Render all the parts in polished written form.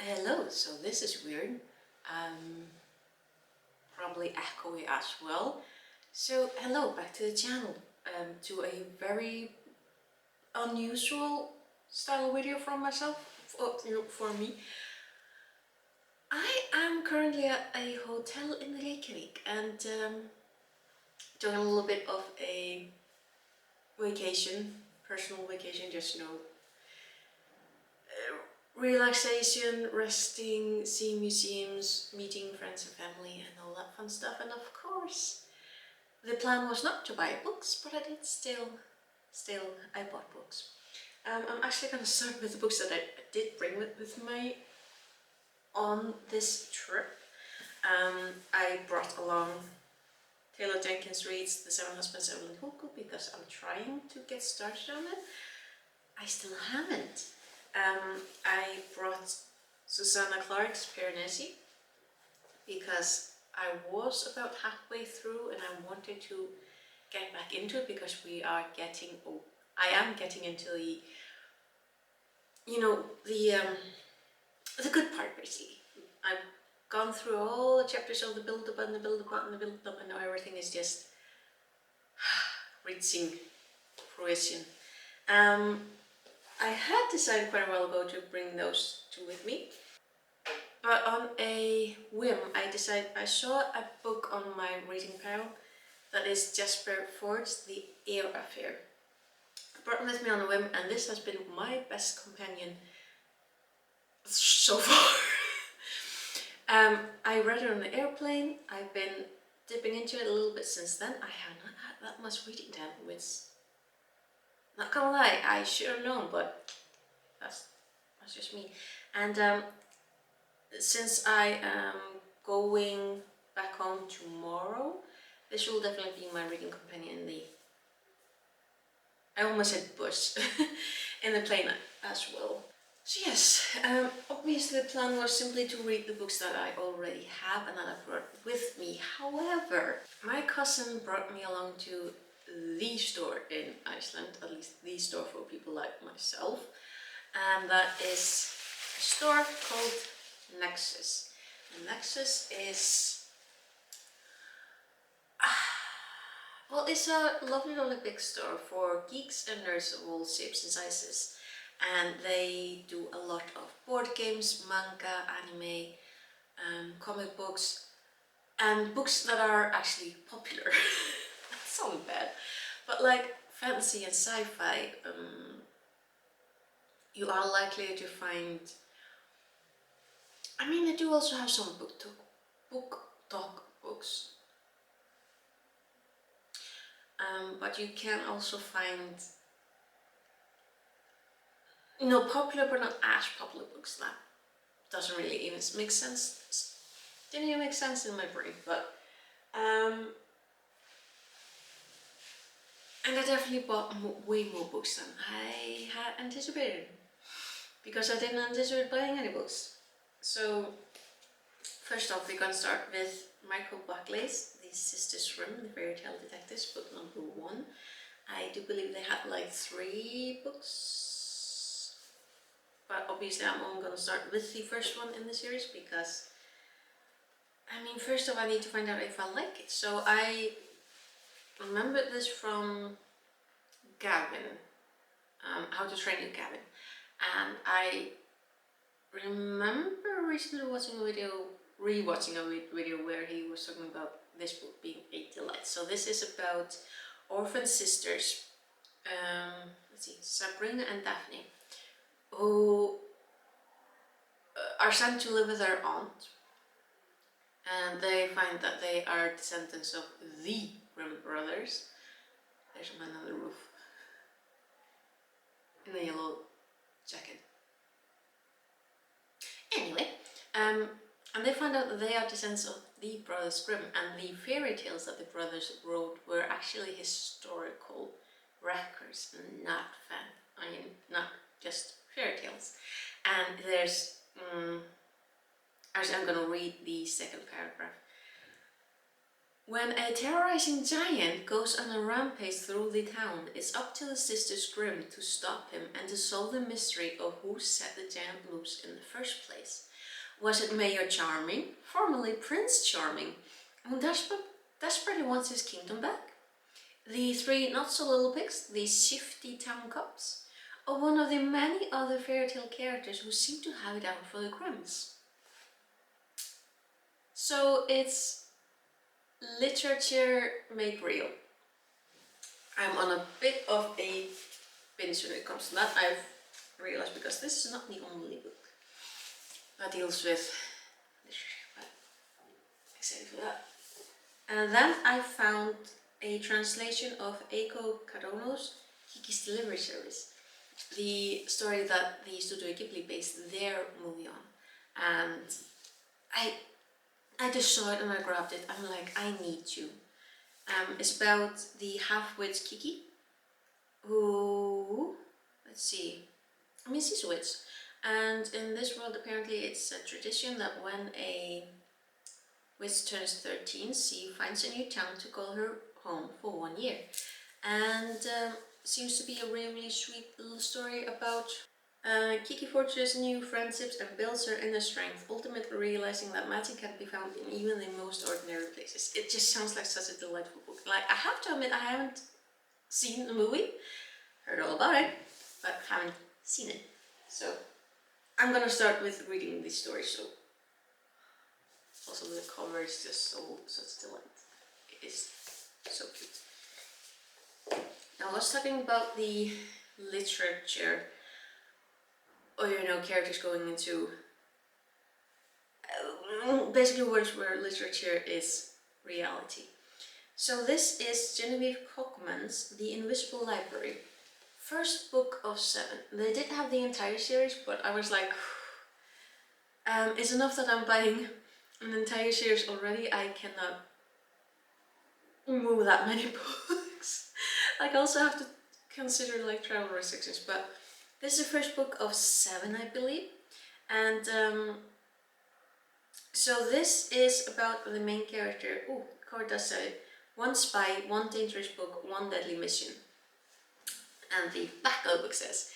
Hello, so this is weird, probably echoey as well. So hello, back to the channel, to a very unusual style video from myself, for me. I am currently at a hotel in Reykjavík and doing a little bit of a vacation, personal vacation, just relaxation, resting, seeing museums, meeting friends and family and all that fun stuff. And of course, the plan was not to buy books, but I did still I bought books. I'm actually going to start with the books that I did bring with me on this trip. I brought along Taylor Jenkins Reid's The Seven Husbands of Evelyn Hugo because I'm trying to get started on it. I still haven't. I brought Susanna Clarke's Piranesi because I was about halfway through and I wanted to get back into it because I am getting into the good part basically. I've gone through all the chapters of the build-up and the build-up and the build-up, and now everything is just reaching fruition. I had decided quite a while ago to bring those two with me, but on a whim I saw a book on my reading pile that is Jasper Ford's The Air Affair. I brought it with me on a whim, and this has been my best companion so far. I read it on the airplane. I've been dipping into it a little bit since then. I have not had that much reading time, which, not gonna lie, I should have known, but that's just me. And since I am going back home tomorrow, this will definitely be my reading companion in the, I almost said bush, in the plane as well. So yes, obviously the plan was simply to read the books that I already have and that I brought with me. However, my cousin brought me along to the store in Iceland, at least the store for people like myself, and that is a store called Nexus. Nexus is, well, it's a lovely big store for geeks and nerds of all shapes and sizes. And they do a lot of board games, manga, anime, comic books, and books that are actually popular. That sounds bad, but like fantasy and sci-fi, you are likely to find. I mean, they do also have some book talk books, but you can also find, popular but not as popular books. That doesn't really even make sense. Didn't even make sense in my brain, but and I definitely bought way more books than I had anticipated, because I didn't anticipate buying any books. So first off, we're gonna start with Michael Buckley's The Sisters Grimm, The Fairy Tale Detectives, book number 1. I do believe they had like 3 books, but obviously I'm only gonna start with the first one in the series because, I mean, first off I need to find out if I like it. So I remembered this from Gavin, How to Train Your Gavin, and I remember recently rewatching a video where he was talking about this book being a delight. So this is about orphan sisters, let's see, Sabrina and Daphne, who are sent to live with their aunt, and they find that they are descendants of the Grimm brothers. There's a man on the roof in a yellow jacket. Anyway, and they find out that they are descendants of the brothers Grimm, and the fairy tales that the brothers wrote were actually historical records, not just fairy tales. And there's, actually I'm gonna read the second paragraph. When a terrorizing giant goes on a rampage through the town, it's up to the Sisters Grimm to stop him and to solve the mystery of who set the giant loose in the first place. Was it Mayor Charming, formerly Prince Charming, who desperately wants his kingdom back? The three not-so-little pigs, the shifty town cops, or one of the many other fairy tale characters who seem to have it out for the Grimms? So it's literature made real. I'm on a bit of a binge when it comes to that, I've realized, because this is not the only book that deals with literature, but excited for that. And then I found a translation of Eiko Kadono's Kikis Delivery Service, the story that the Studio Ghibli based their movie on. And I just saw it and I grabbed it. I'm like, I need to. It's about the half-witch Kiki, who, let's see, I mean, she's a witch. And in this world, apparently it's a tradition that when a witch turns 13, she finds a new town to call her home for 1 year. And seems to be a really sweet little story about Kiki forges new friendships and builds her inner strength, ultimately realizing that magic can be found in even the most ordinary places. It just sounds like such a delightful book. Like, I have to admit, I haven't seen the movie, heard all about it, but haven't seen it. So I'm gonna start with reading this story. So also the cover is just such delight. It is so cute. Now I was talking about the literature, or characters going into basically words where literature is reality. So this is Genevieve Kochman's The Invisible Library. First book of 7. They did have the entire series, but I was like, it's enough that I'm buying an entire series already. I cannot move that many books. Like, I also have to consider like travel restrictions, but this is the first book of 7, I believe. And so this is about the main character. Oh, cover does say, one spy, one dangerous book, one deadly mission. And the back of the book says,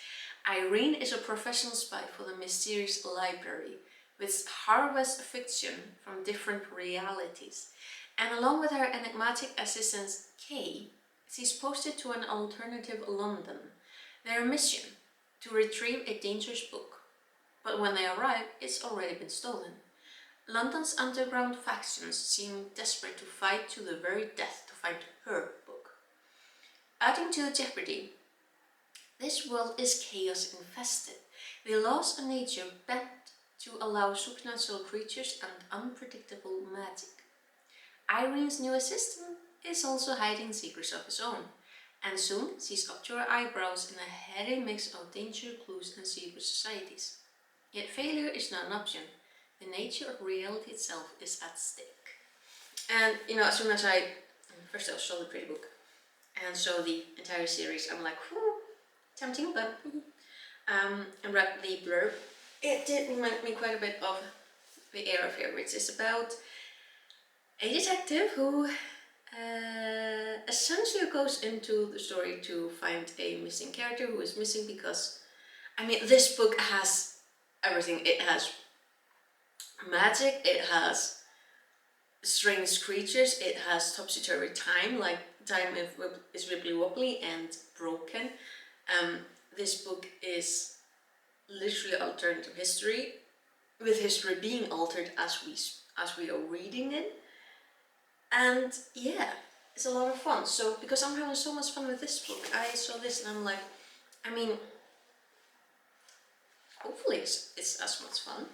Irene is a professional spy for the mysterious library, which harvests fiction from different realities. And along with her enigmatic assistant Kay, she's posted to an alternative London. Their mission, to retrieve a dangerous book. But when they arrive, it's already been stolen. London's underground factions seem desperate to fight to the very death to find her book. Adding to the jeopardy, this world is chaos infested. The laws of nature bent to allow supernatural creatures and unpredictable magic. Irene's new assistant is also hiding secrets of his own, and soon she's up to her eyebrows in a heady mix of danger, clues and secret societies. Yet failure is not an option. The nature of reality itself is at stake. And as soon as I first I saw the pretty book and saw the entire series, I'm like, whew, tempting, but and read the blurb. It did remind me quite a bit of The Air Affair, which is about a detective who essentially goes into the story to find a missing character who is missing because, this book has everything. It has magic, it has strange creatures, it has topsy-turvy time, like time is wibbly-wobbly and broken. This book is literally alternative history, with history being altered as we are reading it. And yeah, it's a lot of fun. So because I'm having so much fun with this book, I saw this and I'm like, hopefully it's as much fun.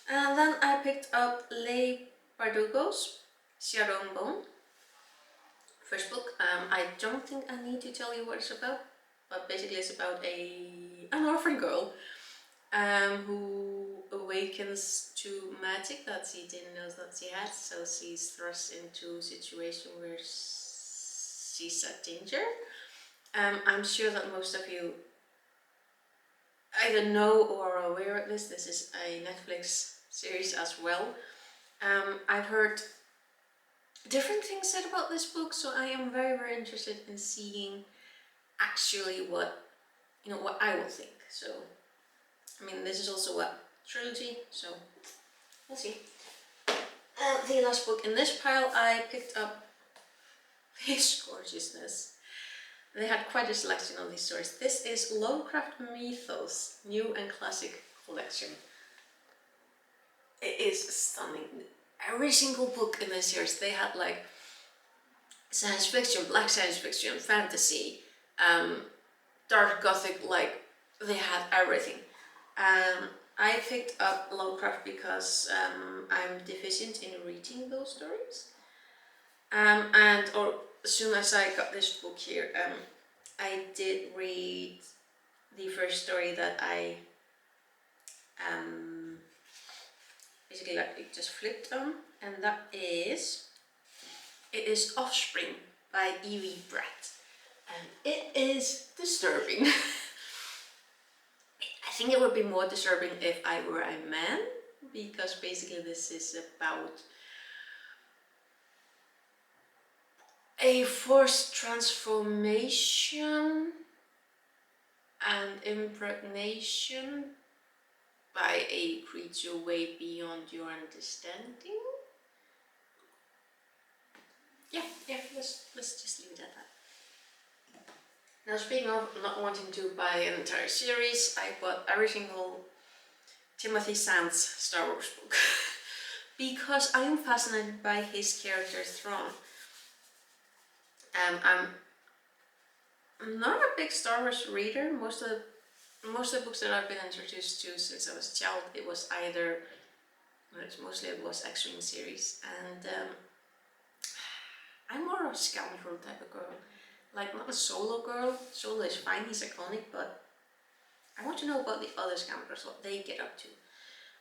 And then I picked up Leigh Bardugo's Charon Bone. First book. I don't think I need to tell you what it's about, but basically it's about an orphan girl who awakens to magic that she didn't know that she had, so she's thrust into a situation where she's at danger. I'm sure that most of you either know or are aware of this. This is a Netflix series as well. I've heard different things said about this book, so I am very, very interested in seeing actually what, you know, what I will think. So, I mean, this is also a trilogy, so we'll see. The last book in this pile, I picked up His Gorgeousness. They had quite a selection of these stories. This is Lovecraft Mythos, New and Classic Collection. It is stunning. Every single book in this series, they had like science fiction, black science fiction, fantasy, dark gothic, like they had everything. I picked up Lovecraft because I'm deficient in reading those stories. Or as soon as I got this book here, I did read the first story that I basically like just flipped on, and that is Offspring by Evie Brett, and it is disturbing. I think it would be more disturbing if I were a man, because basically this is about a forced transformation and impregnation by a creature way beyond your understanding. Yeah, let's just leave it at that. Now, speaking of not wanting to buy an entire series, I bought every single Timothy Zahnt's Star Wars book because I am fascinated by his character Thrawn. I'm not a big Star Wars reader. Most of the books that I've been introduced to since I was a child, it was either, mostly it was X-Wing series, and I'm more of a scoundrel type of girl. Like, not a Solo girl. Solo is fine, he's iconic, but I want to know about the other scoundrels, what they get up to.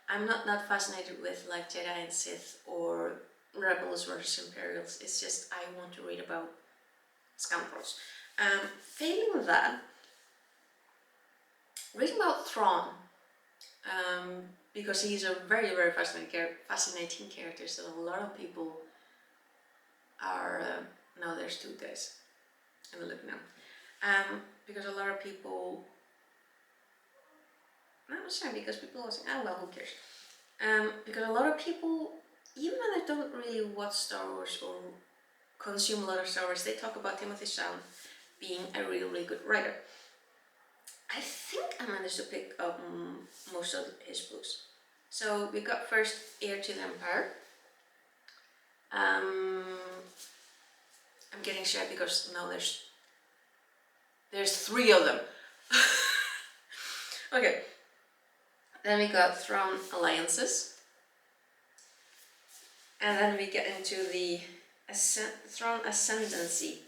I'm not that fascinated with like Jedi and Sith or Rebels versus Imperials. It's just I want to read about scoundrels. Failing that, reading about Thrawn, because he's a very, very fascinating character, so a lot of people are, no, there's two guys, I'm gonna look now, because a lot of people, I'm not saying because people are saying, oh well, who cares, because a lot of people, even when they don't really watch Star Wars or consume a lot of Star Wars, they talk about Timothy Zahnt being a really, really good writer. I think I managed to pick up most of his books. So we got first Heir to the Empire. I'm getting shy because now there's three of them. Okay. Then we got Throne Alliances. And then we get into the Throne Ascendancy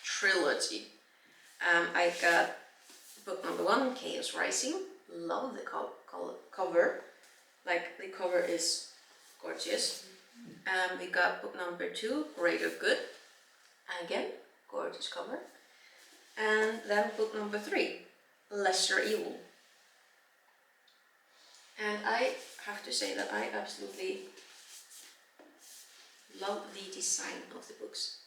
trilogy. I got book number 1, Chaos Rising. Love the cover. Like, the cover is gorgeous. We got book number 2, Greater Good. Again, gorgeous cover. And then book number 3, Lesser Evil. And I have to say that I absolutely love the design of the books.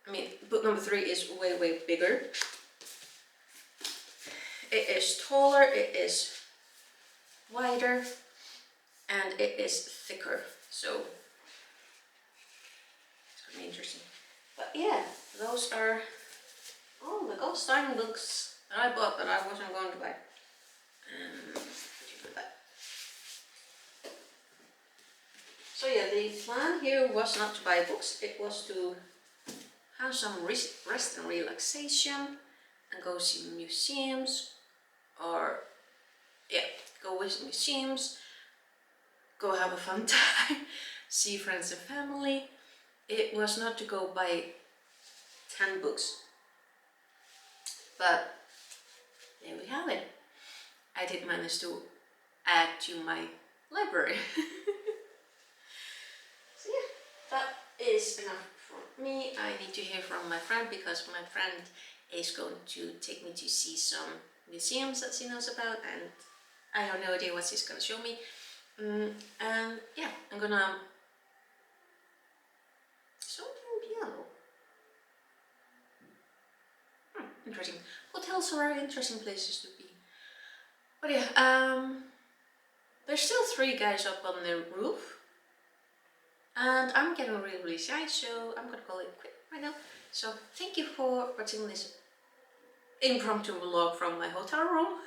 I mean, book number 3 is way, way bigger. It is taller, it is wider, and it is thicker. So it's gonna be interesting. But yeah, those are all the Ghost Time books that I bought that I wasn't going to buy. So yeah, the plan here was not to buy books, it was to have some rest and relaxation and go see museums, or yeah, go visit museums, go have a fun time, see friends and family. It was not to go buy 10 books, but there we have it. I did manage to add to my library. So yeah, that is enough for me. I need to hear from my friend because my friend is going to take me to see some museums that she knows about, and I have no idea what she's going to show me. And yeah, I'm gonna interesting. Hotels are very interesting places to be. But yeah, there's still 3 guys up on the roof. And I'm getting really shy, so I'm gonna call it quit right now. So thank you for watching this impromptu vlog from my hotel room.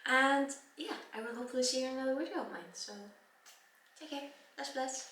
And yeah, I will hopefully see you in another video of mine. So take care. Bless.